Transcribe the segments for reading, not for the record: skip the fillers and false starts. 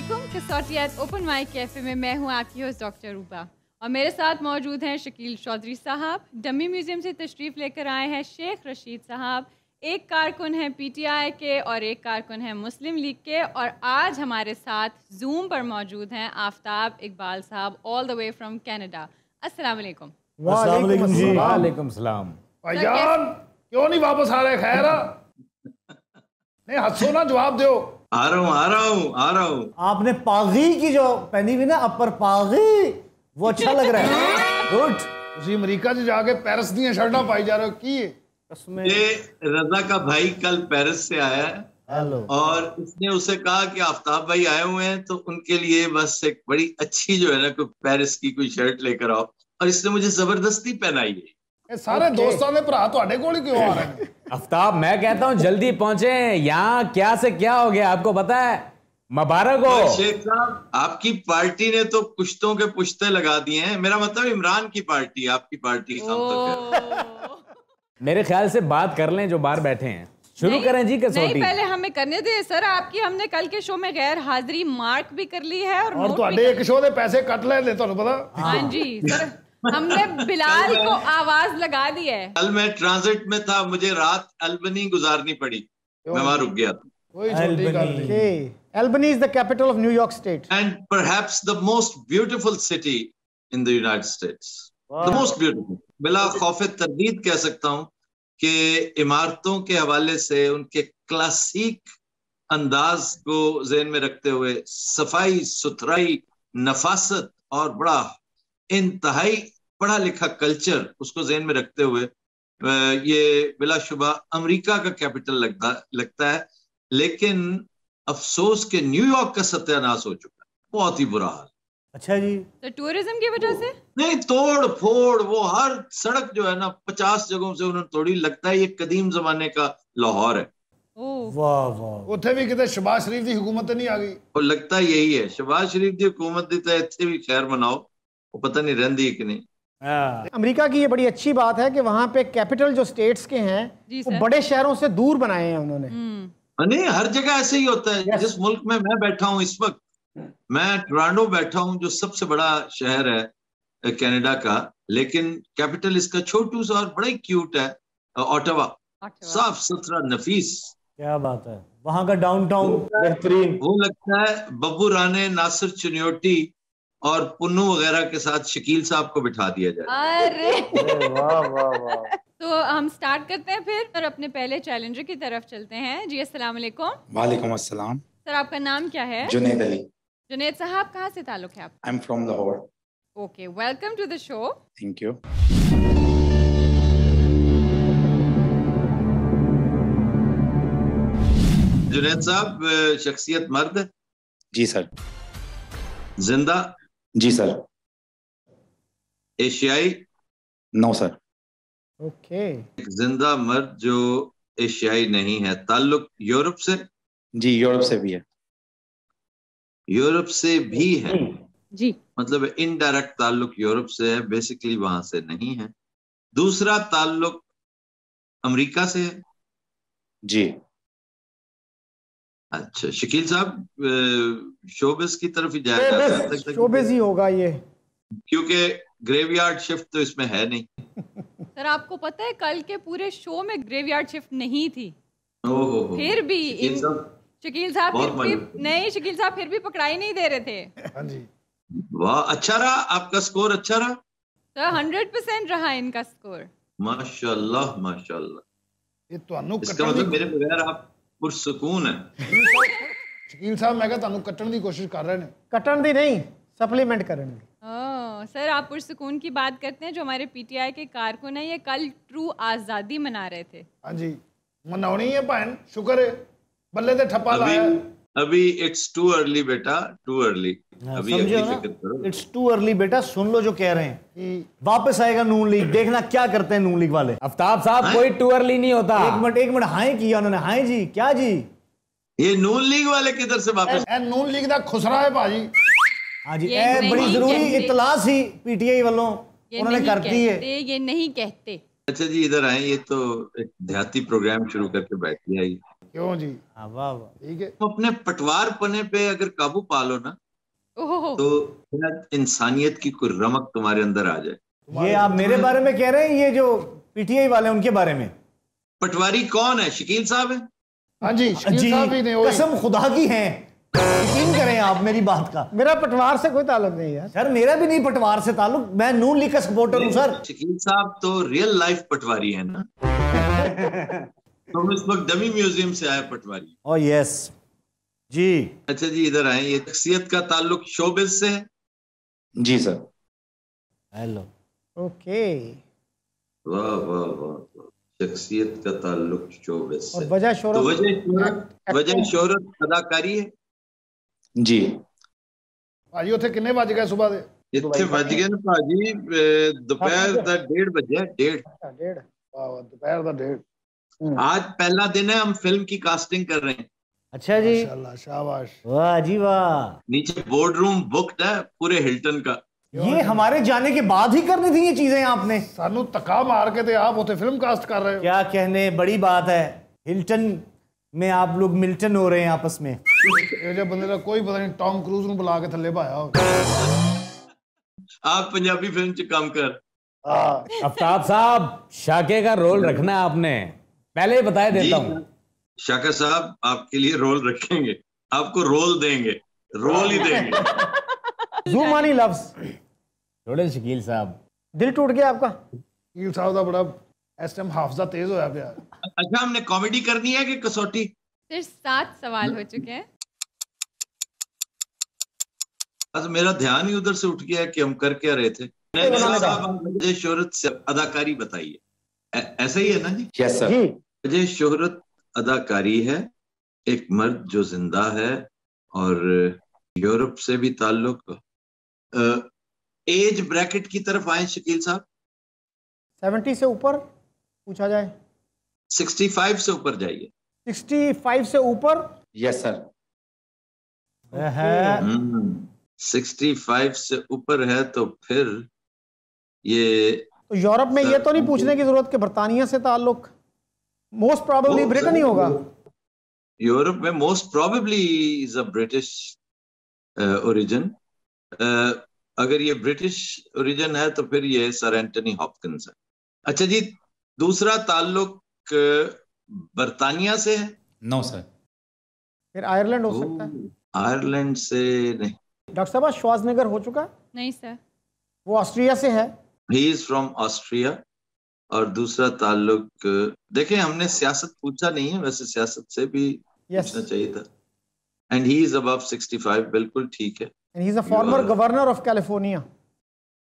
अस्सलामुअलैकुम। कसौटियात open mic cafe में मैं हूं आपकी होस्ट डॉक्टर रूबा और मेरे साथ मौजूद हैं शकील चौधरी साहब, डमी म्यूजियम से तशरीफ़ लेकर आए हैं शेख रशीद साहब, एक कारकुन हैं पीटीआई के और एक कारकुन हैं मुस्लिम लीग के, और आज हमारे साथ जूम पर मौजूद हैं आफ्ताब इकबाल साहब all the way from Canada. अस्सलाम वालेकुम। वालेकुम जी। वालेकुम सलाम। भाईजान क्यों नहीं वापस आ रहे? खैर नहीं, हंसो ना, जवाब दो। आ रहा हूँ। आपने पागी की जो पहनी हुई ना, अपर पागी, वो अच्छा लग रहा है। गुड। उसी अमेरिका से जाके पेरिस दी शर्टा पाई जा रहे हो की? ये रजा का भाई कल पेरिस से आया है। हेलो। और उसने उसे कहा कि आफ्ताब भाई आए हुए हैं तो उनके लिए बस एक बड़ी अच्छी जो है ना कोई पेरिस की कोई शर्ट लेकर आओ, और इसने मुझे जबरदस्ती पहनाई है। सारे दोस्तों ने भरा तुहाडे कोल क्यों आ रहे हैं? आफ्ताब, मैं कहता हूँ जल्दी पहुंचे। यहाँ क्या से क्या हो गया आपको पता है? मुबारक हो शेख साहब, आपकी पार्टी ने तो पुश्तों के पुश्ते लगा दिए हैं। मेरा मतलब इमरान की पार्टी, आपकी पार्टी का मतलब। मेरे ख्याल से बात कर लें जो बाहर बैठे हैं। शुरू करें जी कसौटी। नहीं, पहले हमें करने दे सर। आपकी हमने कल के शो में गैर हाजिरी मार्क भी कर ली है और तुहाडे एक शो दे पैसे कट ले तुहानू पता? हाँ जी सर, हमने बिलाल को आवाज लगा दी है। कल मैं ट्रांजिट में था, मुझे रात अल्बनी गुजारनी पड़ी, मैं वहां रुक गया था। Albany is the capital of New York State. And perhaps the most beautiful city in the United States. The most beautiful. बिला खौफ तरदीद कह सकता हूँ कि इमारतों के हवाले से उनके क्लासिक अंदाज को ज़हन में रखते हुए, सफाई सुथराई, नफासत और बड़ा इंतहाई पढ़ा लिखा कल्चर उसको ज़हन में रखते हुए ये बिलाशुबा अमेरिका का कैपिटल लगता है। लेकिन अफसोस के न्यूयॉर्क का सत्यानाश हो चुका है, बहुत ही बुरा हाल। अच्छा जी। तो टूरिज्म की वजह से नहीं, तोड़ फोड़, वो हर सड़क जो है ना 50 जगहों से उन्होंने तोड़ी। लगता है ये कदीम जमाने का लाहौर है। वाह वाह। उत्थे भी कितने शहबाज शरीफ की हुकूमत नहीं आ गई। और लगता है यही है, शहबाज शरीफ की हुकूमत दी तो इतने भी खैर मनाओ, वो पता नहीं रहती है कि नहीं। अमेरिका की ये बड़ी अच्छी बात है कि वहाँ पे कैपिटल जो स्टेट्स के हैं वो बड़े शहरों से दूर बनाए हैं उन्होंने। नहीं, हर जगह ऐसे ही होता है। जिस मुल्क में मैं बैठा हूँ इस वक्त, मैं टोरंटो बैठा हूँ जो सबसे बड़ा शहर है कनाडा का, लेकिन कैपिटल इसका छोटू सा और बड़ा ही क्यूट है, ओटावा। साफ सुथरा, नफीस। क्या बात है। वहाँ का डाउनटाउन बेहतरीन। वो लगता है बब्बू राणे, नासिर चुनियोटी और पुन्नू वगैरह के साथ शकील साहब को बिठा दिया जाए। अरे वाह वाह वाह। तो हम स्टार्ट करते हैं फिर और अपने पहले चैलेंजर की तरफ चलते हैं। जी अस्सलाम वालेकुम। वालेकुम अस्सलाम। सर आपका नाम क्या है? जुनैद अली। जुनैद साहब, कहाँ से ताल्लुक है आप? I am from Lahore. Okay, welcome to the show. Thank you. Junaid साहब, शख्सियत मर्द? जी सर। जिंदा? जी सर। एशियाई? No sir. ओके। जिंदा मर्द जो एशियाई नहीं है। ताल्लुक यूरोप से? जी, यूरोप से भी है। यूरोप से भी है जी, मतलब इनडायरेक्ट ताल्लुक यूरोप से है, बेसिकली वहां से नहीं है। दूसरा ताल्लुक अमेरिका से है? जी। अच्छा, शकील साहब शोबिस की तरफ ही जाया जा सकता है? शोबिस ही होगा ये, क्योंकि ग्रेवयार्ड शिफ्ट तो इसमें है नहीं। सर आपको पता है कल के पूरे शो में ग्रेवयार्ड शिफ्ट नहीं थी। ओहो, फिर भी शकील साहब शकील साहब फिर भी पकड़ाई नहीं दे रहे थे। हाँ जी। वाह, अच्छा रहा आपका स्कोर, अच्छा रहा सर। 100% रहा इनका स्कोर। माशाल्लाह माशाल्लाह। ये तुहानू इसका मतलब मेरे बगैर आप पुरसुकून है। शकील साहब मैं तुहानू कट्टण की कोशिश कर रहे हैं। कटन दी नहीं, सप्लीमेंट करने। सर आप पुरसुकून की बात करते हैं। जो हमारे पीटीआई के कारकुन है, ये कल ट्रू आजादी मना रहे थे। हाँ जी, मनाउनी है भैन, शुक्र है बल्ले ते ठप्पा लाया। अभी इट्स टू अर्ली बेटा, टू अर्ली। अभी फिक्र करो। इट्स टू अर्ली बेटा, सुन लो जो कह रहे हैं। वापस आएगा नून लीग, देखना क्या करते हैं नून लीग वाले। आफ्ताब साहब, कोई टू अर्ली नहीं होता। एक मिनट हाय किया उन्होंने। हाय जी, क्या जी? ये नून लीग वाले किधर से वापस? नून लीग दा खुसरा है भाजी। हाँ जी, बड़ी जरूरी इतला सी पीटीआई वालों उन्होंने कर दी है। ये नहीं कहते। अच्छा जी, इधर आए। ये तो एक देहाती प्रोग्राम शुरू करके बैठ गया। क्यों जी? हाँ, वाह वाह। ठीक है। तो अपने पटवार पने पे अगर काबू पालो ना, तो इंसानियत की कोई रमक तुम्हारे अंदर आ जाए। ये आप मेरे बारे में कह रहे हैं, ये जो पीटीआई वाले उनके बारे में? पटवारी कौन है? शकील साहब है। हाँ जी, शकील साहब ही ने। कसम खुदा की है, यकीन करें आप मेरी बात का। मेरा पटवार से कोई ताल्लुक नहीं है सर, मेरा भी नहीं पटवार से ताल्लुक, मैं नून लीग का सपोर्टर हूँ सर। शकील साहब तो रियल लाइफ पटवारी है ना। तो इस वक्त डमी म्यूजियम से आए पटवारी। ओह यस जी। अच्छा जी, इधर आए। ये शख्सियत का ताल्लुक शोबिज से है? जी सर। हेलो। ओके। वाह वाह वाह, शख्सियत का ताल्लुक शोबिज से। और वजह शोहरत? तो वजह शोहरत अदाकारी है जी। भाजी उथे कितने बज गए सुबह दे? इतने बज गए ना भाजी, दोपहर दा 1:30 बजे। 1:30 वाह, दोपहर दा 1:30। आज पहला दिन है, हम फिल्म की कास्टिंग कर रहे हैं। अच्छा जी, माशाल्लाह, शाबाश। वाह जी वाह। नीचे बोर्ड रूम बुक्ड है पूरे हिल्टन का। ये हमारे जाने के बाद ही करनी थी ये चीजें आपने? सानू तका मार के थे आप उथे फिल्म कास्ट कर रहे हो। क्या कहने, बड़ी बात है। हिल्टन में आप लोग मिल्टन हो रहे हैं आपस में। ये जो बंदे का कोई पता नहीं, टॉम क्रूज ਨੂੰ बुला के थल्ले पाया हो। आप पंजाबी फिल्म च काम कर। आफ्ताब साहब, शाके का रोल रखना है आपने, पहले ही बताया देता हूँ। शाका साहब आपके लिए रोल रखेंगे, आपको रोल देंगे, रोल ही देंगे। ज़ुमानी लफ्ज। थोड़े शकील साहब, दिल टूट गया आपका? शकील साहब का बड़ा इस टाइम हाफजा तेज होया पिया। अच्छा, हमने कॉमेडी करनी है कि कसौटी? सिर्फ 7 सवाल हो चुके हैं। आज मेरा ध्यान ही उधर से उठ गया कि हम कर क्या रहे थे। वजह शोहरत से अदाकारी बताइए। ऐसा ही है ना जी? Yes sir. वजह शोहरत अदाकारी है, एक मर्द जो जिंदा है और यूरोप से भी ताल्लुक। एज ब्रैकेट की तरफ आए शकील साहब। 70 से ऊपर पूछा जाए? 65 से ऊपर जाइए। 65 से ऊपर? Yes sir. 65 से ऊपर है तो फिर ये तो यूरोप में ये तो नहीं पूछने की जरूरत कि बर्तानिया से ताल्लुक? मोस्ट प्रोबेबली ब्रिटेन ही होगा। यूरोप में most probably is a British origin. अगर ये ब्रिटिश ओरिजिन है तो फिर ये सर एंटनी हॉपकिंस है। अच्छा जी, दूसरा ताल्लुक बर्तानिया से है? No sir. फिर आयरलैंड हो सकता है? आयरलैंड से नहीं। डॉक्टर साहब, श्वार्ज़नेगर हो चुका? नहीं सर। वो ऑस्ट्रिया से है? He is from Austria. और दूसरा ताल्लुक, देखें हमने सियासत पूछा नहीं है, वैसे सियासत से भी पूछना चाहिए था। एंड ही इज अबव 65, बिल्कुल ठीक है। And he is a former governor of California.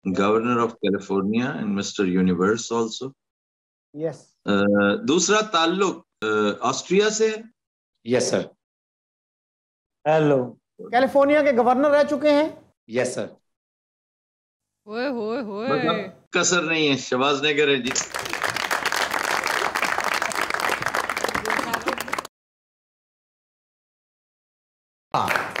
Governor of California and mister universe also. Yes. दूसरा ताल्लुक ऑस्ट्रिया से है? Yes sir. हेलो। कैलिफोर्निया के गवर्नर रह चुके हैं? Yes sir. होए होए होए, कसर नहीं है, श्वार्ज़नेगर है जी।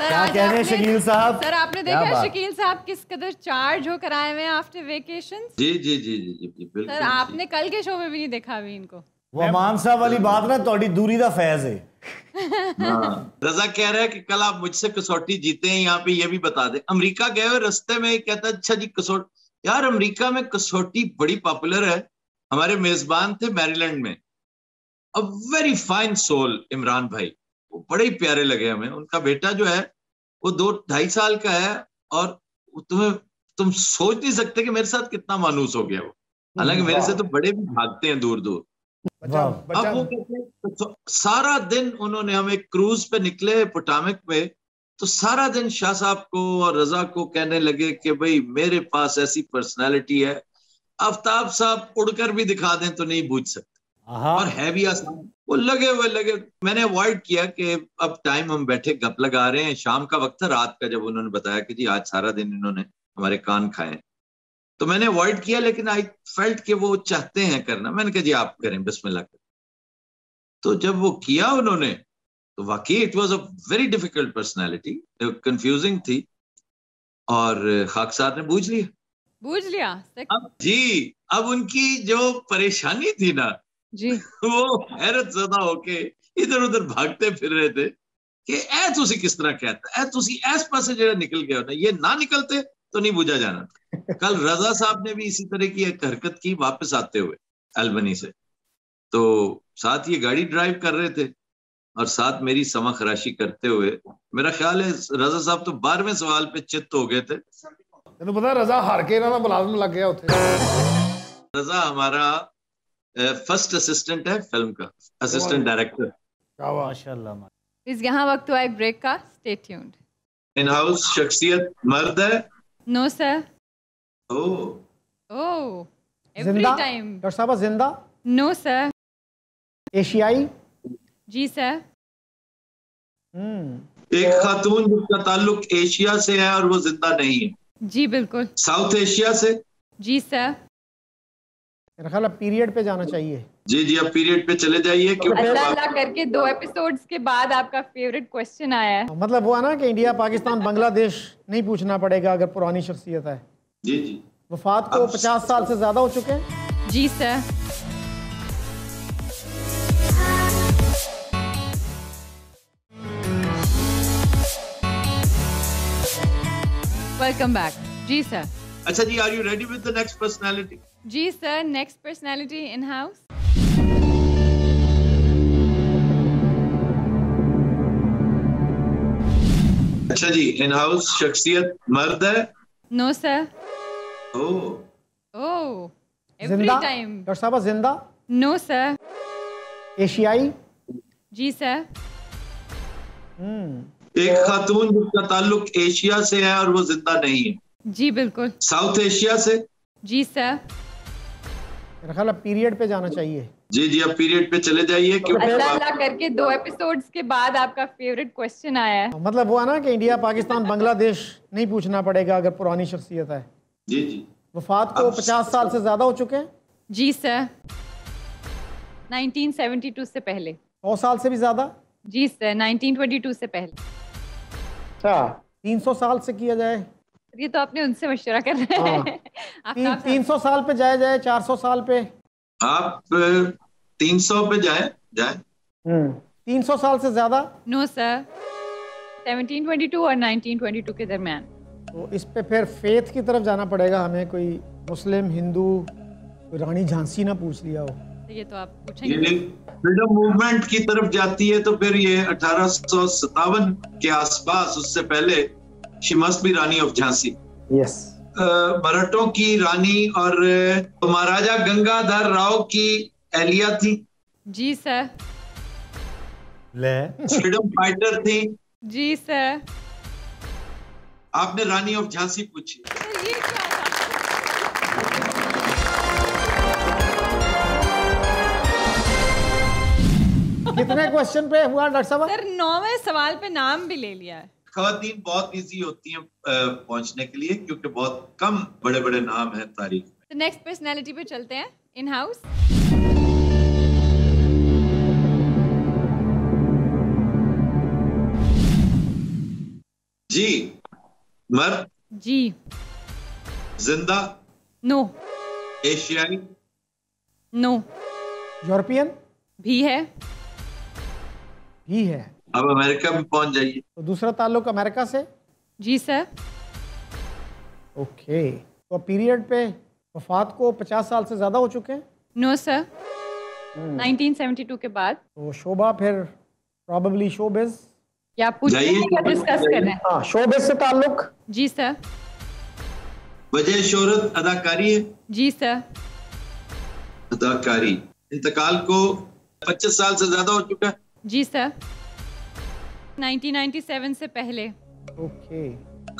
क्या कहने हैं शकील साहब? सर आपने देखा शकील साहब किस कदर चार्ज होकर आए हुए हैं आफ्टर वेकेशन। जी जी जी जी जी बिल्कुल। सर आपने कल के शो में भी नहीं देखा अभी इनको। वो अमान साहब वाली बात ना, थोड़ी दूरी दा फैज है। रजा कह रहा है कि कल आप मुझसे कसौटी जीते हैं, यहाँ पे ये भी बता दे। अमेरिका गए हुए रास्ते में कहता अच्छा जी कसौटी, यार अमेरिका में कसौटी बड़ी पॉपुलर है। हमारे मेजबान थे मैरीलैंड में, a very fine soul, Imran भाई, वो बड़े ही प्यारे लगे हमें। उनका बेटा जो है वो 2-2.5 साल का है और तुम सोच नहीं सकते कि मेरे साथ कितना मानूस हो गया वो। हालांकि मेरे से तो बड़े भी भागते हैं दूर दूर। अब वो कहते हैं तो सारा दिन उन्होंने, हम एक क्रूज पे निकले पोटामिक पे, तो सारा दिन शाह साहब को और रजा को कहने लगे कि भाई मेरे पास ऐसी पर्सनालिटी है, आफ्ताब साहब उड़कर भी दिखा दें तो नहीं बूझ सकते, और है भी आसान। वो लगे। मैंने अवॉइड किया कि अब टाइम हम बैठे गप लगा रहे हैं, शाम का वक्त था, रात का, जब उन्होंने बताया कि जी आज सारा दिन इन्होंने हमारे कान खाए, तो मैंने अवॉइड किया। लेकिन आई फेल्ट कि वो चाहते हैं करना, मैंने कहा जी आप करें, बिस्मिल्लाह करें। तो जब वो किया उन्होंने, तो वाकई it was a very difficult personality, confusing थी, और खाकसार ने बूझ लिया। अब उनकी जो परेशानी थी ना जी, वो हैरत ज़दा होके इधर उधर भागते फिर रहे थे कि ऐ तुसी किस तरह कहता, ऐ तुसी ऐस पासे जेड़ा निकल गया ना, ये ना निकलते तो नहीं बुझा जाना था। कल रजा साहब ने भी इसी तरह की एक हरकत की वापस आते हुए अल्बनी से, तो साथ ये गाड़ी ड्राइव कर रहे थे और साथ मेरी समा खराशी करते हुए, मेरा ख्याल है रजा साहब तो 12वें सवाल पे चित्त हो गए थे। तेन पता रजा हार के इन्हां दा मुलाजम लग गया उत्थे। रजा हमारा फर्स्ट असिस्टेंट है फिल्म का, असिस्टेंट डायरेक्टर। क्या बात। माशाल्लाह। इस यहाँ वक्त हुआ एक ब्रेक का, स्टे ट्यून्ड। इन हाउस शख्सियत मर्द है? No sir. ओह एवरी जिंदा टाइम। डॉक्टर साहब जिंदा? No sir. एशियाई? जी सर। एक खातून जिसका ताल्लुक एशिया से है और वो जिंदा नहीं है? जी बिल्कुल। साउथ एशिया से? जी सर। मेरा ख्याल है पीरियड पे जाना चाहिए। जी जी, अब पीरियड पे चले जाइए क्योंकि अल्लाह अल्लाह करके 2 एपिसोड्स के बाद आपका फेवरेट क्वेश्चन आया है। मतलब वो है ना कि इंडिया पाकिस्तान बांग्लादेश नहीं पूछना पड़ेगा अगर पुरानी शख्सियत है। जी जी। वफात को 50 साल से ज्यादा हो चुके हैं? जी सर। Welcome back. जी सर। अच्छा जी, are you ready with the next personality? जी sir, next personality in house. अच्छा जी, इन हाउस शख्सियत मर्द है? No sir. ओह एवरी जिंदा? टाइम। डॉक्टर साहब जिंदा? No sir. एशियाई? जी सर। एक खातून जिसका ताल्लुक एशिया से है और वो जिंदा नहीं है? जी बिल्कुल। साउथ एशिया से? जी सर। मेरा ख्याल है पीरियड पे जाना चाहिए। जी जी, अब पीरियड पे चले जाइए क्योंकि अल्लाह अल्लाह करके 2 एपिसोड्स के बाद आपका फेवरेट क्वेश्चन आया है। मतलब वो है ना कि इंडिया पाकिस्तान बांग्लादेश नहीं पूछना पड़ेगा अगर पुरानी शख्सियत है। जी जी। वफात को 50 साल से ज्यादा हो चुके हैं? जी सर। 1972 से पहले। 100 साल से भी ज्यादा? जी सर, 1922 से पहले। अच्छा, 300 साल से किया जाए? ये तो आपने उनसे मशवरा कर रहे हैं। आफ्ताब साहब। 300 साल पे जाए 400 साल पे? आप 300 पे जाए 300 साल से ज्यादा? नो सर, 1722 और 1922 के दरमियान। तो इस पे फिर फेथ की तरफ जाना पड़ेगा हमें, कोई मुस्लिम हिंदू, कोई रानी झांसी ना पूछ लिया हो। तो ये तो आप पूछेंगे। फ्रीडम मूवमेंट की तरफ जाती है तो फिर ये 1857 के आसपास, उससे पहले she must be Rani of Jhansi. Yes. मराठों की रानी और महाराजा गंगाधर राव की एहलिया थी। जी सर। फ्रीडम फाइटर थी। जी सर। आपने रानी ऑफ झांसी पूछी। ये क्या था? कितने क्वेश्चन पे हुआ डॉक्टर साहब? सर 9वें सवाल पे नाम भी ले लिया है। खवातीन बहुत इजी होती हैं पहुंचने के लिए क्योंकि बहुत कम बड़े बड़े नाम हैं तारीख में। तो नेक्स्ट पर्सनालिटी पे चलते हैं, इन हाउस। जी। मर्द? जी। जिंदा? नो। एशियाई? नो। यूरोपियन? भी है। भी है। अब अमेरिका में पहुंच जाइए। तो दूसरा ताल्लुक अमेरिका से? जी सर। ओके, तो पीरियड पे वफात को 50 साल से ज्यादा हो चुके हैं? नो सर, 1972 के बाद। तो शोभा फिर प्रॉबेबली शोबिज क्या आप पूछ रहे हैं या डिस्कस कर रहे हैं? हाँ, शोबिज से ताल्लुक? जी सर। वजह शोहरत अदाकारी है? जी सर। अदाकारी। इंतकाल को 25 साल से ज्यादा हो चुका है? जी सर। 1997 से पहले। ओके।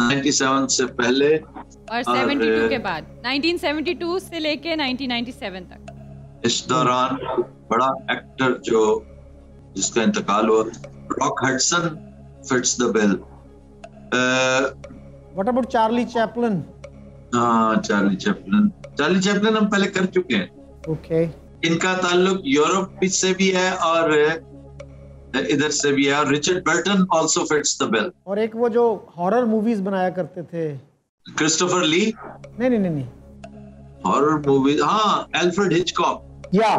97 से पहले और 72 के बाद, 1972 से लेके 1997 तक। इस दौरान बड़ा एक्टर जो जिसका इंतकाल हुआ, rock Hudson fits the bill. What about Charlie Chaplin? हाँ, चार्ली चैपलिन हम पहले कर चुके हैं। ओके। इनका ताल्लुक यूरोप से भी है और इधर से भी है, और Richard Burton also fits the bill. और एक वो जो हॉरर मूवीज बनाया करते थे, क्रिस्टोफर ली? नहीं, हॉरर मूवीज, हाँ, एल्फ्रेड हिचकॉक। या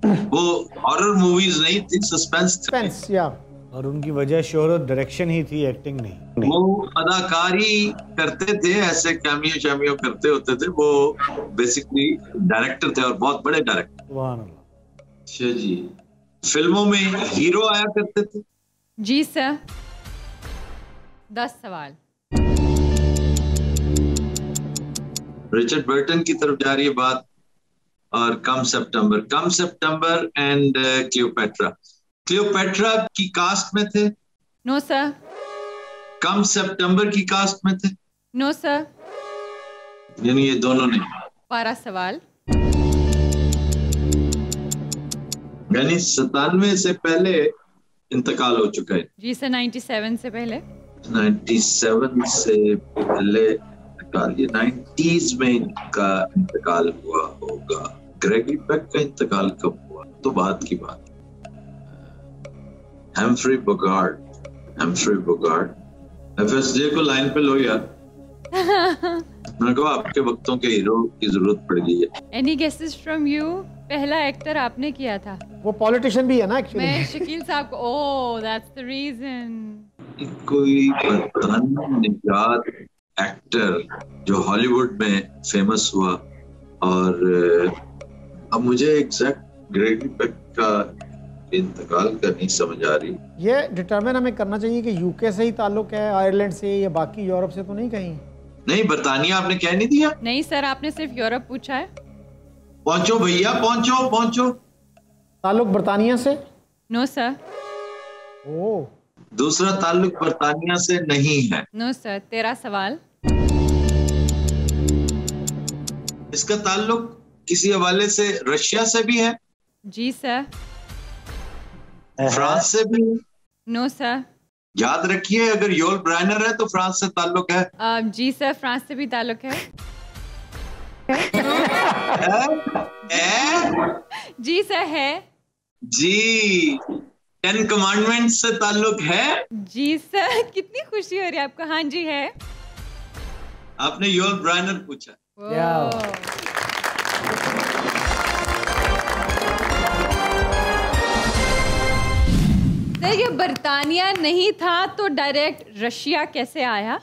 वो हॉरर मूवीज नहीं थी, सस्पेंस या और उनकी वजह शोहरत डायरेक्शन ही थी, एक्टिंग नहीं। वो अदाकारी करते थे, ऐसे कैमियो करते होते थे। वो बेसिकली डायरेक्टर थे और बहुत बड़े डायरेक्टर। सुभान अल्लाह। अच्छा जी, फिल्मों में हीरो आया करते थे। जी सर। 10 सवाल। रिचर्ड बर्टन की तरफ जा रही है बात। और कम सितंबर एंड क्लियोपेट्रा की कास्ट में थे। No sir. कम सितंबर की कास्ट में थे। No sir. यानी ये दोनों नहीं। 12 सवाल। यानी 97 से पहले इंतकाल हो चुका है। जी सर। 97 से पहले। 97 से पहले इंतकाल, ये 90s में इनका इंतकाल हुआ होगा। ग्रेगरी पेक का इंतकाल कब हुआ तो बात की बात। हैम्फ्री बोगार्ट। FSJ को लाइन पे लो यार। मैंने कहा आपके वक्तों के हीरो की जरूरत पड़ गई है। Any guesses from you? पहला एक्टर आपने किया था। वो पॉलिटिशियन भी है ना एक्चुअली। मैं शकील साहब को। Oh that's the reason. कोई निजात एक्टर जो हॉलीवुड में फेमस हुआ। और अब मुझे एग्जैक्ट ग्रेगरी पेक का इंतकाल का नहीं समझ आ रही। ये डिटरमिन हमें करना चाहिए कि यूके से ही ताल्लुक है, आयरलैंड से या बाकी यूरोप से तो नहीं कहीं। नहीं, बरतानिया आपने कह नहीं दिया। नहीं सर, आपने सिर्फ यूरोप पूछा है। पहुंचो भैया, पहुंचो। ताल्लुक बरतानिया से? No sir. ओह, दूसरा ताल्लुक बरतानिया से नहीं है। No sir. 13 सवाल। इसका ताल्लुक किसी हवाले से रशिया से भी है। जी सर। फ्रांस से भी है। No sir. याद रखिए, अगर योल ब्राइनर है तो फ्रांस से ताल्लुक है। जी सर, फ्रांस से भी ताल्लुक है। जी सर है। जी। 10 कमांडमेंट्स से ताल्लुक है। जी सर। कितनी खुशी हो रही है आपको। हाँ जी है। आपने योल ब्राइनर पूछा। सर ये बरतानिया नहीं था तो डायरेक्ट रशिया कैसे आया?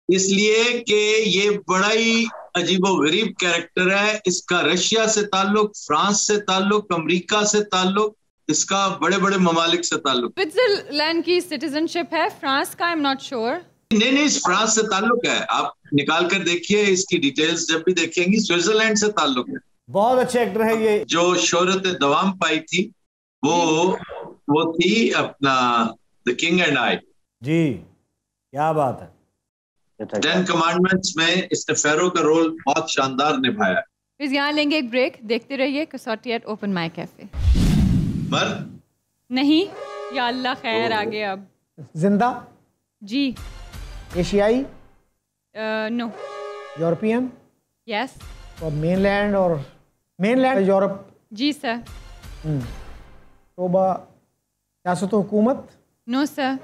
इसलिए कि ये बड़ा ही अजीबोगरीब कैरेक्टर है। इसका रशिया से ताल्लुक, फ्रांस से ताल्लुक, अमेरिका से ताल्लुक, इसका बड़े बड़े ममालिक से ताल्लुक। स्विट्जरलैंड की सिटीजनशिप है, फ्रांस का आई एम नॉट श्योर। नहीं, फ्रांस से ताल्लुक है। आप निकाल कर देखिए, इसकी डिटेल्स जब भी देखेंगी स्विट्जरलैंड से ताल्लुक है। बहुत अच्छे एक्टर है ये। जो शोहरत दवाम पाई थी वो थी अपना द किंग एंड आई। जी, क्या बात है। 10 कमांडमेंट्स में इसने फेरो का रोल बहुत शानदार निभाया। फिर यहाँ लेंगे एक ब्रेक। देखते रहिए कसौटी एट ओपन माइक कैफे। मर्द नहीं, या अल्लाह खैर आगे अब। जिंदा? जी। एशियाई? नो। यूरोपियन? यस। और मेनलैंड यूरोप? जी सर। तोबा, सियासत व हुकूमत? No sir.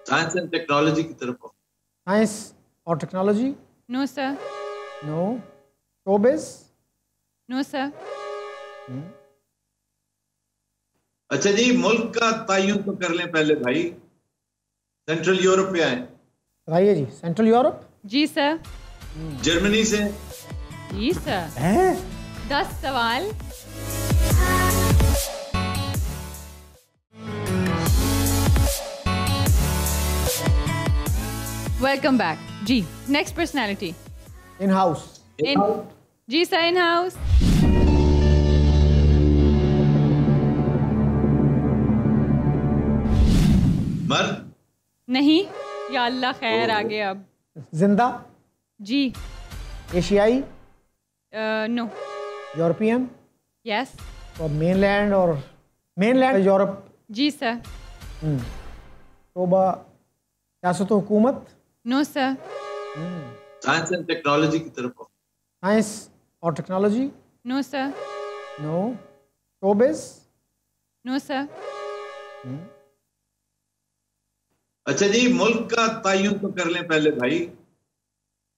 Science and technology की तरफ। साइंस और technology? No sir. No. Showbiz? No sir. अच्छा जी, मुल्क का तयन तो कर लें पहले भाई। सेंट्रल यूरोप पे आए। बताइए जी। Central Europe? जी सर। जर्मनी से? जी सर। 10 सवाल। वेलकम बैक जी। Next personality. In house? जी सर, इन हाउस। मर्द? नहीं, या अल्लाह खैर आगे अब। जिंदा? जी। एशियाई? नो। यूरोपियन? यस। और मेनलैंड यूरोप? जी सर। तोबा, सियासत व हुकूमत? No sir. Science and technology की तरफ। साइंस और technology? No sir. No. Showbiz? No sir. अच्छा जी, मुल्क का तयन तो कर लें पहले भाई।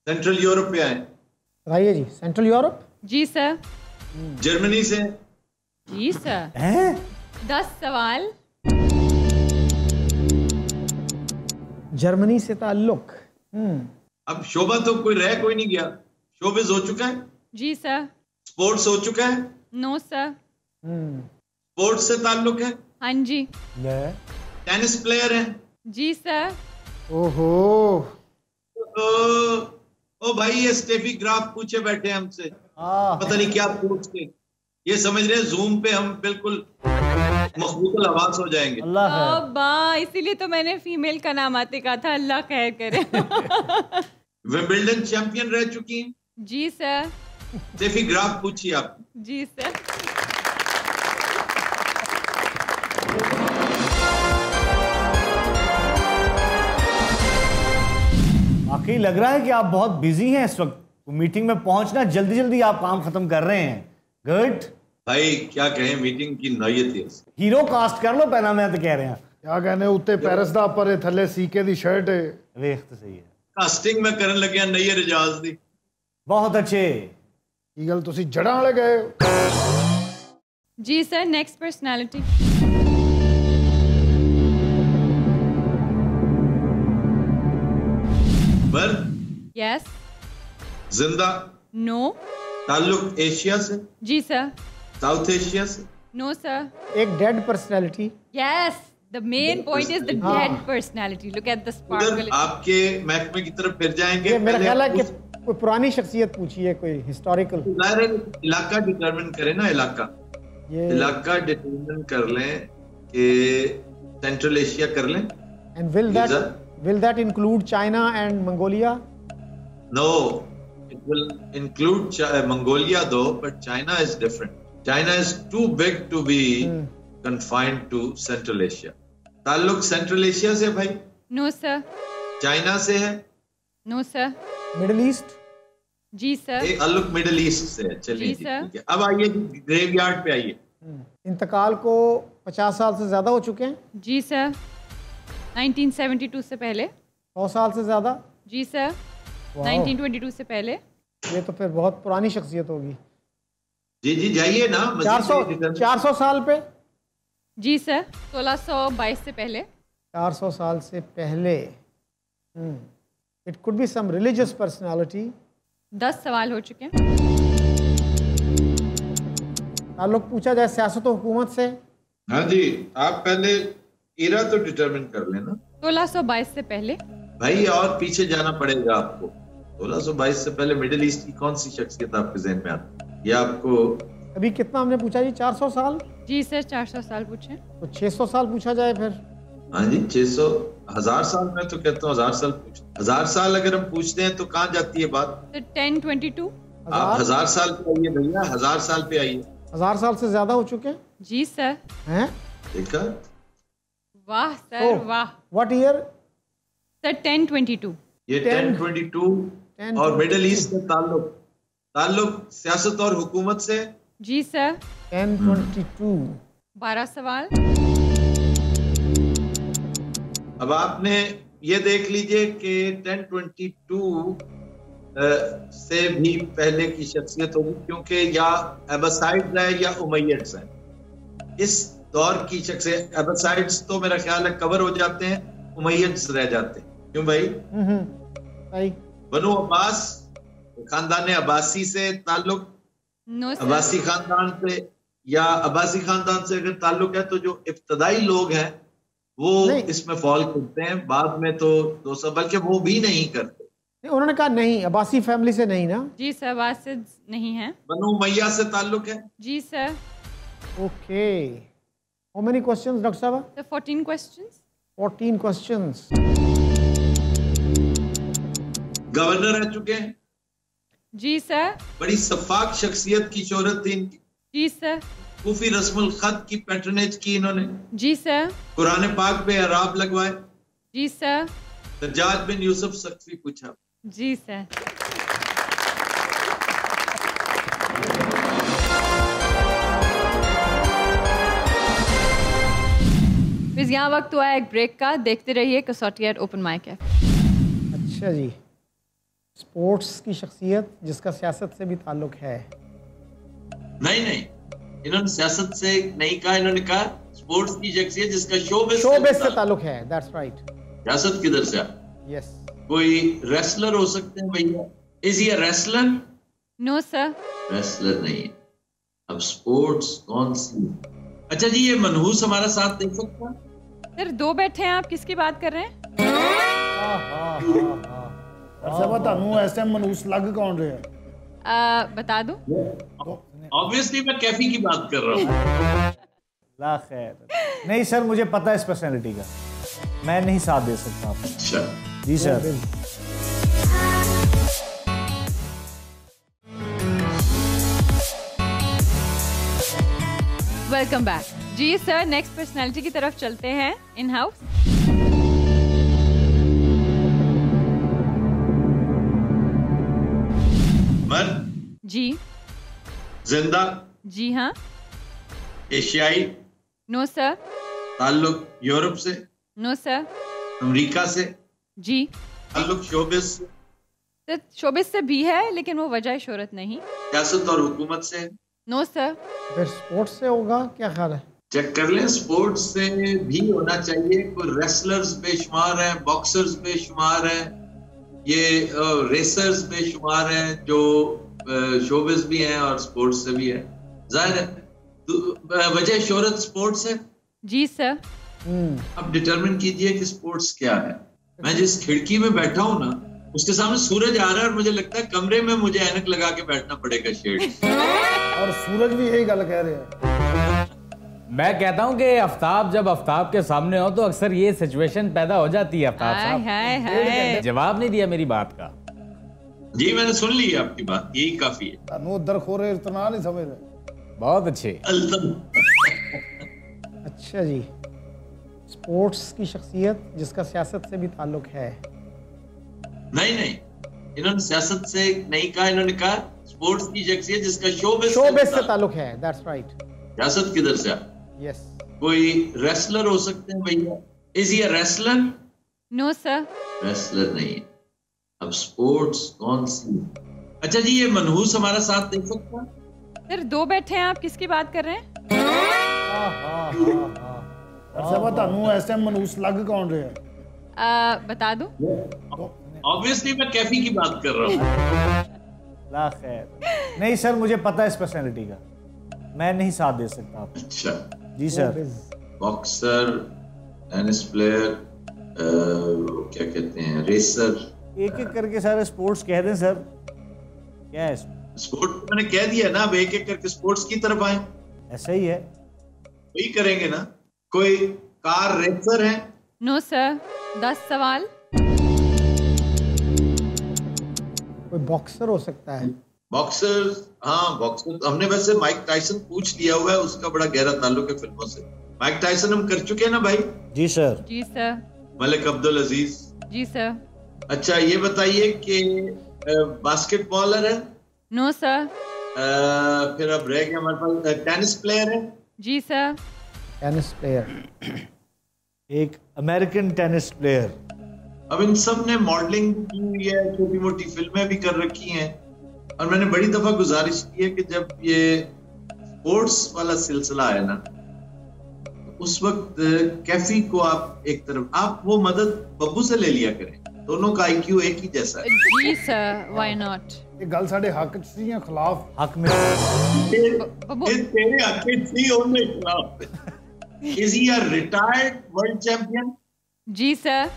सेंट्रल यूरोप पे आए। बताइए जी। Central Europe? जी सर। जर्मनी से? जी सर। हैं? 10 सवाल। जर्मनी से ताल्लुक। अब शोभा तो कोई नहीं गया। शोबिज हो चुका है? जी सर। स्पोर्ट्स हो चुका है? No sir. स्पोर्ट्स से ताल्लुक है? हाँ जी। टेनिस प्लेयर है? जी सर। ओहो, ओ भाई, ये स्टेफी ग्राफ पूछे बैठे हमसे, पता नहीं क्या पूछ के। ये समझ रहे हैं जूम पे हम बिल्कुल मखबूल आवाज हो जाएंगे। अब्बा, इसीलिए तो मैंने फीमेल का नाम आते कहा था। अल्लाह खैर करे। विंबलडन चैंपियन रह चुकी हैं? जी सर। स्टेफी ग्राफ पूछिए आप। जी सर। वाकई लग रहा है कि आप बहुत बिजी हैं इस वक्त। मीटिंग में पहुंचना, जल्दी जल्दी आप काम खत्म कर रहे हैं। गुड भाई, क्या कहें, मीटिंग की नौयत है। हीरो कास्ट कर लो पहला, मैं तो कह रहे हैं। क्या कहने, उत्ते पेरिस दा पर थल्ले सीके दी शर्ट है। वेख तो सही है। कास्टिंग में करन लगे नई रिजाज दी। बहुत अच्छे। की गल तुसी जड़ां वाले गए हो? जी sir. Next personality. Birth? Yes. जिंदा? नो। ताल्लुक एशिया से? जी सर। साउथ एशिया से? No sir. एक dead personality. Yes, the main point is the dead personality. Look at the sparkle. आपके महकमे की तरफ फिर जाएंगे। मेरा ख्याल है कि कोई पुरानी शख्सियत पूछी है, कोई हिस्टोरिकल। इलाका डिटरमिन करें ना, इलाका डिटरमिन कर लें कि सेंट्रल एशिया कर लें। And will that include China and Mongolia? No, it will include Mongolia though, but China is different. China is too big to be confined to Central Asia. ताल्लुक central Asia से भाई? No sir. China से है? No sir. Middle east? जी sir. एक ताल्लुक middle east से है। चलिए ठीक है। अब आइए ग्रेवयार्ड पे आइए। इंतकाल को 50 साल से ज्यादा हो चुके हैं? जी सर। 1972 से पहले। 100 साल से ज्यादा? जी सर। 1922 से पहले। ये तो फिर बहुत पुरानी शख्सियत होगी। जी जी, जाइए ना। 400 साल पे? जी सर। 1622 से पहले। 400 साल से पहले। It could be some religious personality. 10 सवाल हो चुके हैं। ताल्लुक पूछा जाए सियासत और हुकूमत से? हाँ जी, आप पहले इरा तो डिटरमिन कर लेना। 1622 से पहले। भाई और पीछे जाना पड़ेगा आपको। 1622 से पहले मिडिल ईस्ट की कौन सी शख्सियत आपके ज़हन में आती है? ये आपको अभी कितना हमने पूछा जी? 400 साल? जी सर, 400 साल पूछे। तो 600 साल पूछा जाए फिर? हाँ जी, 600, 1000 साल। मैं तो कहता हूँ 1000 साल पूछ। 1000 साल अगर हम पूछते हैं तो कहाँ जाती है बात? 1022। आप 1000 साल पे आइए भैया, 1000 साल पे आइए। 1000 साल से ज्यादा हो चुके हैं? जी सर। हैं? देखा? वाह सर वाह। What year? सर 1022। ये 1022 और मिडिल ईस्ट से ताल्लुक सियासत और हुकूमत से? जी सर। 1022। 12 सवाल। अब आपने ये देख लीजिए कि 1022 से भी पहले की शख्सियत होगी, क्योंकि या अब्बासाइड्स है या उमैयड्स है। इस दौर की शख्सियत, अब्बासाइड्स तो मेरा ख्याल है कवर हो जाते हैं, उमैयड्स रह जाते हैं। क्यों भाई? बनु अब्बास खानदान अब्बासी से ताल्लुक? अब्बासी खानदान से या अब्बासी खानदान से अगर ताल्लुक है तो जो इब्तदाई लोग हैं वो इसमें फॉल करते हैं। बाद में तो 200, बल्कि वो भी नहीं करते। उन्होंने कहा नहीं, अब्बासी फैमिली से नहीं ना? जी सर, अब्बासी नहीं है। बनु उमैया से ताल्लुक है? जी sir. Okay. How many questions doctor साहब? Sir 14 questions. 14 क्वेश्चंस। गवर्नर रह चुके हैं? जी सर। बड़ी सफाक शख्सियत की शोहरत थी इनकी? जी सर। कूफी रस्मुल खत की पैटर्नेज की इन्होंने? जी सर। कुरान पाक पे अराब लगवाए? जी सर। सज्जाद बिन यूसुफ सक्फी पूछा? जी सर। यहाँ वक्त हुआ है एक ब्रेक का। देखते रहिए कसौटी एट ओपन माइक है। अच्छा जी, स्पोर्ट्स की शख्सियत जिसका सियासत से भी ताल्लुक है? नहीं, इन्होंने सियासत से नहीं कहा, इन्होंने कहा स्पोर्ट्स की शख्सियत जिसका शोबिज़ से ताल्लुक है। That's right. सियासत किधर से? यस। कोई रेसलर हो सकते हैं भैया? Is he a wrestler? No sir, wrestler नहीं है। अब स्पोर्ट्स कौन सी? अच्छा जी, ये मनहूस हमारा साथ दे सकता है? सर 2 बैठे हैं, आप किसकी बात कर रहे हैं? ਤੁਹਾਨੂੰ ऐसे मनहूस लग कौन रहे हैं? बता दूं? ऑब्वियसली मैं कैफी की बात कर रहा हूँ। ला खैर। नहीं सर, मुझे पता है इस पर्सनैलिटी का, मैं नहीं साथ दे सकता आपको। अच्छा जी सर। Welcome back. जी सर, नेक्स्ट पर्सनैलिटी की तरफ चलते हैं इन हाउस। मर्द? जी। जिंदा? जी हाँ। एशियाई? No sir. ताल्लुक यूरोप से? No sir. अमेरिका से? जी। ताल्लुक शोबिस से? सर शोबिस से भी है, लेकिन वो वजह शोहरत नहीं। सियासत और हुकूमत से? No sir. फिर स्पोर्ट्स से होगा, क्या ख्याल है? चेक कर लें, स्पोर्ट्स से भी होना चाहिए। कोई रेसलर्स बेशुमार हैं, बॉक्सर्स बेशुमार हैं, ये रेसर्स बेशुमार हैं जो शोबिस भी हैं और स्पोर्ट्स से भी है। जाहिर है तो वजह शोहरत स्पोर्ट्स है। जी सर। अब डिटरमिन कीजिए कि स्पोर्ट्स क्या है। मैं जिस खिड़की में बैठा हूं ना, उसके सामने सूरज आ रहा है और मुझे लगता है कमरे में मुझे ऐनक लगा के बैठना पड़ेगा, शेड। और सूरज भी यही गल कह रहे हैं। मैं कहता हूँ कि आफ्ताब जब आफ्ताब के सामने हो तो अक्सर ये सिचुएशन पैदा हो जाती है। आफ्ताब साहब जवाब नहीं दिया मेरी बात का। जी मैंने सुन ली आपकी बात, यही काफी है। तानू उधर खोरे इतना नहीं समझ रहे। बहुत अच्छे। अच्छा जी, स्पोर्ट्स की शख्सियत जिसका सियासत से भी ताल्लुक है। नहीं नहीं, इन्होंने सियासत से नहीं कहा, इन्होंने कहा स्पोर्ट्स की शख्सियत जिसका शोबिज़ से ताल्लुक है। That's right. सियासत किधर से? यस। कोई रेसलर हो सकते हैं भैया? Is he a wrestler? No sir. Wrestler नहीं है। अब स्पोर्ट्स कौन सी? अच्छा जी, ये मनहूस हमारा साथ दे सकता है? सर 2 बैठे हैं, आप किसकी बात कर रहे हैं? ਤੁਹਾਨੂੰ ऐसे मनहूस लग कौन रहे हैं? बता दूं? ऑब्वियसली मैं कैफी की बात कर रहा हूँ। ला खैर। नहीं सर, मुझे पता है इस पर्सनैलिटी का, मैं नहीं साथ दे सकता आपको। अच्छा जी सर। बॉक्सर, टेनिस प्लेयर, क्या कहते हैं, रेसर। एक एक करके सारे स्पोर्ट्स कह दें सर, क्या है इसमें? स्पोर्ट्स मैंने कह दिया ना, अब एक एक करके स्पोर्ट्स की तरफ आए। ऐसा ही है, वही करेंगे ना। कोई कार रेसर है? No sir. 10 सवाल। कोई बॉक्सर हो सकता है? बॉक्सर? हाँ बॉक्सर। हमने वैसे माइक टाइसन पूछ लिया हुआ है, उसका बड़ा गहरा ताल्लुक है फिल्मों से। माइक टाइसन हम कर चुके हैं ना भाई? जी सर। जी सर। मलिक अब्दुल अजीज? जी सर। अच्छा ये बताइए कि बास्केटबॉलर है? No sir. फिर अब रह गया हमारे पास, टेनिस प्लेयर है? जी सर। Tennis player. एक अमेरिकन टेनिस प्लेयर। अब इन सब ने मॉडलिंग की हुई है, छोटी मोटी फिल्में भी कर रखी हैं, और मैंने बड़ी दफा गुजारिश की है कि जब ये स्पोर्ट्स वाला सिलसिला है ना, उस वक्त कैफी को आप एक तरफ, आप वो मदद बब्बू से ले लिया करें, दोनों का आईक्यू एक ही जैसा है। जी सर, व्हाई नॉट। ये गल साडे हक च सी या खिलाफ? हक में। तेरे हक में सी और मेरे खिलाफ। Is he a retired world champion? जी सर।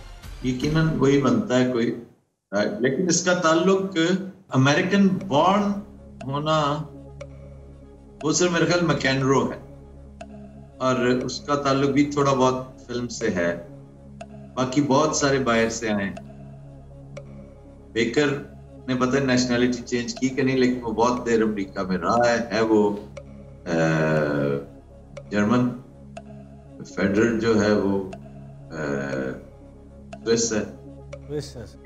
यकीनन वही बनता है कोई, लेकिन इसका ताल्लुक अमेरिकन बॉर्न होना, वो सिर्फ मेरे ख्याल मैकेनरो है, और उसका ताल्लुक भी थोड़ा बहुत फिल्म से है, बाकी बहुत सारे बाहर से आए हैं। बेकर ने पता है नेशनैलिटी चेंज की कि नहीं, लेकिन वो बहुत देर अमेरिका में रहा है वो जर्मन। फेडरर जो है वो स्विस है।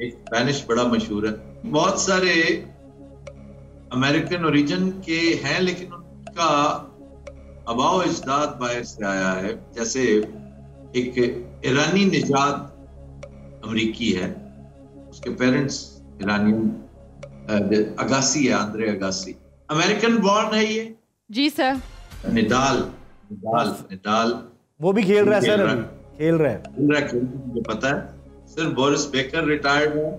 एक स्पेनिश बड़ा मशहूर है। बहुत सारे अमेरिकन ओरिजिन के हैं, लेकिन उनका अबाव अजदाद बाहर से आया है। जैसे एक ईरानी निजात अमरीकी है, उसके पेरेंट्स ईरानियन, अगासी है, आंद्रे अगासी। अमेरिकन बॉर्न है ये? जी सर। निडाल वो भी खेल रहा है सर, अभी खेल रहा है, मुझे पता है। सिर्फ बोरिस बेकर रिटायर्ड है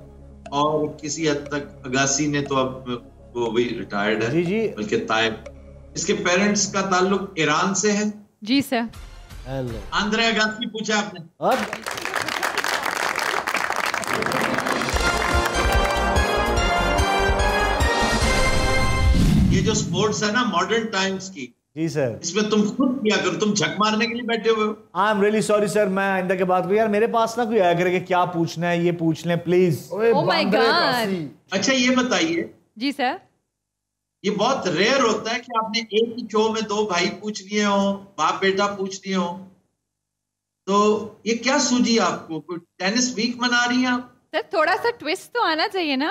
और किसी हद तक अगासी ने तो अब वो भी रिटायर्ड है। जी। बल्कि ताइब, इसके पेरेंट्स का ताल्लुक ईरान से है। जी सर। आंद्रे अगासी पूछा आपने। ये जो स्पोर्ट्स है ना मॉडर्न टाइम्स की, जी सर, इसमें तुम खुद किया करो, तुम झक मारने के लिए बैठे हुए हो। I am really sorry sir, मैं आइंदा के बाद यार मेरे पास ना कोई आया करे कि क्या पूछना है, ये पूछ लें प्लीज। Oh my God. अच्छा ये बताइए। जी सर। ये बहुत रेयर होता है कि आपने एक ही शो में 2 भाई पूछ लिए हो, बाप बेटा पूछ लिए हो, तो ये क्या सूझी आपको? कोई टेनिस वीक मना रही हैं आप? सर थोड़ा सा ट्विस्ट तो आना चाहिए ना।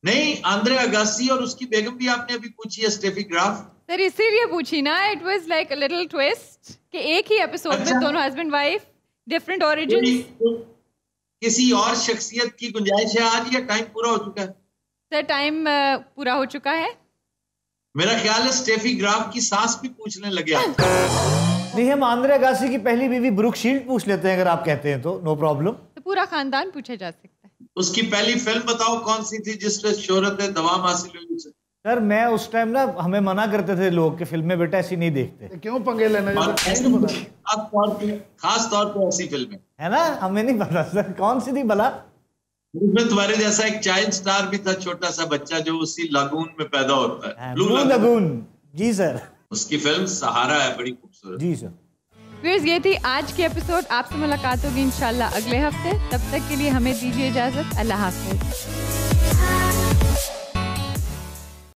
नहीं, आंद्रे अगासी और उसकी बेगम भी आपने अभी पूछी है, स्टेफी ग्राफ। सर इसीलिए पूछी ना, it was like a little twist कि एक ही एपिसोड में दोनों हस्बैंड वाइफ, डिफरेंट ओरिजिन्स। किसी और शख्सियत की गुंजाइश है आज या टाइम पूरा हो चुका है? सर टाइम पूरा हो चुका है। मेरा ख्याल है स्टेफी ग्राफ की सास भी पूछने लगे आप। नहीं, हम आंद्रे अगासी की पहली बीवी ब्रुक शील्ड पूछ लेते हैं अगर आप कहते हैं तो, नो प्रॉब्लम। तो पूरा खानदान पूछा जा सकता है। उसकी पहली फिल्म बताओ कौन सी थी जिसपे शोहरत दवाम हासिल हुई उसे? सर मैं उस टाइम ना, हमें मना करते थे लोग कि फिल्में बेटा ऐसी नहीं देखते। क्यों पंगे लेना, खास तौर पे ऐसी फिल्में है ना, हमें नहीं पता सर कौन सी थी भला। उसमें तुम्हारे जैसा एक चाइल्ड स्टार भी था, छोटा सा बच्चा जो उसी लागून में पैदा होता है, ब्लू लगून। जी सर, उसकी फिल्म सहारा है, बड़ी खूबसूरत। जी सर। व्यूअर्स ये थी आज की एपिसोड। आपसे मुलाकात होगी इंशाल्लाह अगले हफ्ते। तब तक के लिए हमें दीजिए इजाजत। अल्लाह हाफिज।